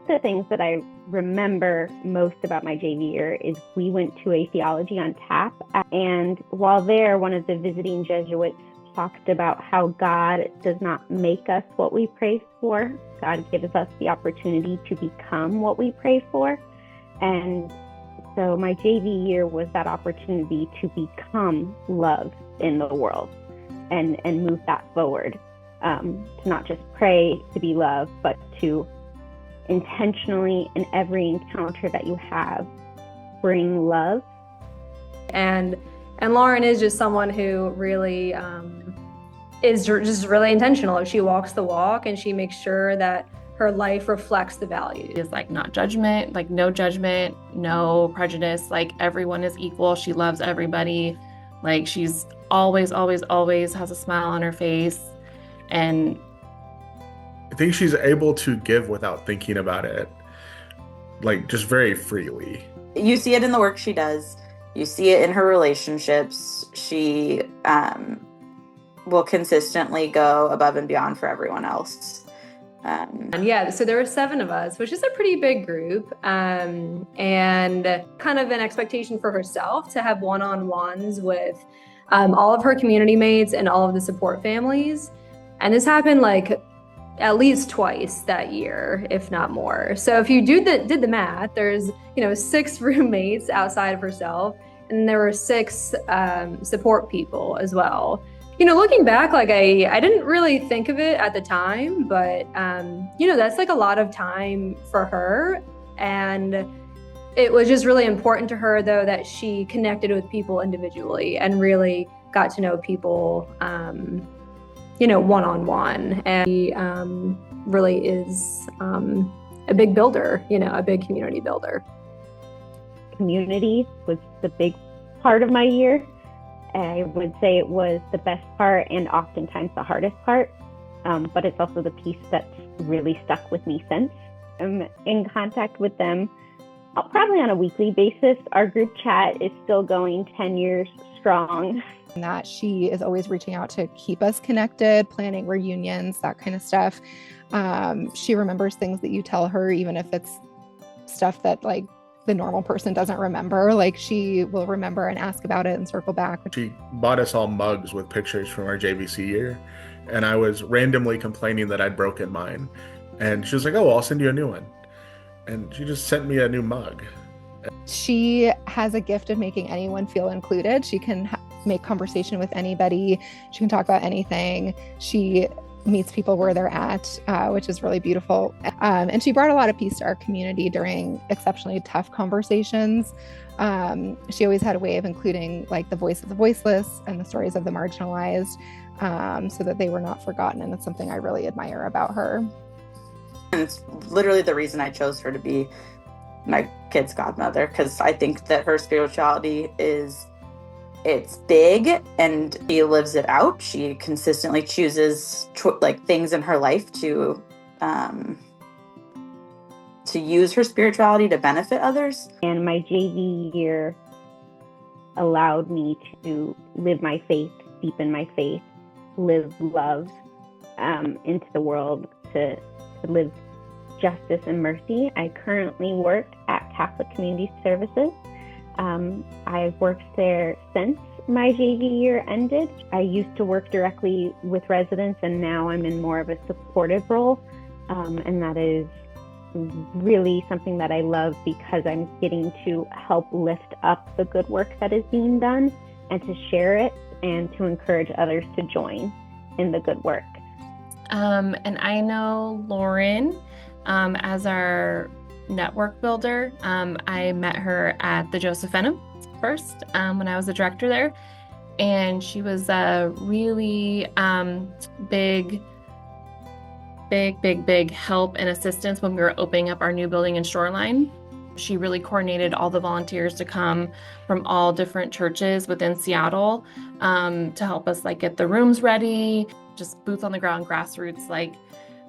the things that I remember most about my JV year is we went to a theology on tap. And while there, one of the visiting Jesuits talked about how God does not make us what we pray for. God gives us the opportunity to become what we pray for. And so my JV year was that opportunity to become love in the world and move that forward. To not just pray to be loved, but to intentionally in every encounter that you have, bring love. And Lauren is just someone who really is just really intentional. She walks the walk and she makes sure that her life reflects the values. It's like not judgment, like no judgment, no prejudice, like everyone is equal. She loves everybody. Like she's always has a smile on her face. And I think she's able to give without thinking about it, like just very freely. You see it in the work she does. You see it in her relationships. She will consistently go above and beyond for everyone else. And yeah, so there were 7 of us, which is a pretty big group, and kind of an expectation for herself to have one-on-ones with all of her community mates and all of the support families. And this happened like at least twice that year, if not more. So if you did the math, there's 6 roommates outside of herself, and there were 6 support people as well. Looking back, like I didn't really think of it at the time, but that's like a lot of time for her. And it was just really important to her, though, that she connected with people individually and really got to know people, one-on-one. And she really is a big builder, a big community builder. Community was the big part of my year. I would say it was the best part and oftentimes the hardest part, but it's also the piece that's really stuck with me since. I'm in contact with them probably on a weekly basis. Our group chat is still going 10 years strong. And that she is always reaching out to keep us connected, planning reunions, that kind of stuff. She remembers things that you tell her, even if it's stuff that like the normal person doesn't remember. Like she will remember and ask about it and circle back. She bought us all mugs with pictures from our JVC year, and I was randomly complaining that I'd broken mine, and she was like, "Oh, I'll send you a new one," and she just sent me a new mug. She has a gift of making anyone feel included. She can make conversation with anybody. She can talk about anything. She meets people where they're at, which is really beautiful. And she brought a lot of peace to our community during exceptionally tough conversations. She always had a way of including like the voice of the voiceless and the stories of the marginalized, so that they were not forgotten. And it's something I really admire about her. And it's literally the reason I chose her to be my kid's godmother, because I think that her spirituality it's big and she lives it out. She consistently chooses things in her life to use her spirituality to benefit others. And my JV year allowed me to live my faith, deepen my faith, live love into the world, to live justice and mercy. I currently work at Catholic Community Services. I've worked there since my JV year ended. I used to work directly with residents, and now I'm in more of a supportive role. And that is really something that I love, because I'm getting to help lift up the good work that is being done and to share it and to encourage others to join in the good work. And I know Lauren as our network builder. I met her at the Josephinum first when I was the director there, and she was a really big help and assistance when we were opening up our new building in Shoreline. She really coordinated all the volunteers to come from all different churches within Seattle to help us get the rooms ready, just boots on the ground, grassroots,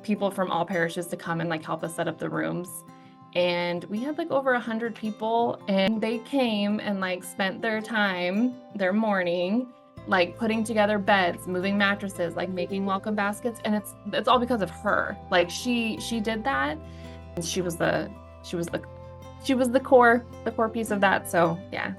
people from all parishes to come and help us set up the rooms. And we had over 100 people, and they came and spent their time, their morning, putting together beds, moving mattresses, making welcome baskets. And it's all because of her. She did that. She was the core piece of that. So yeah.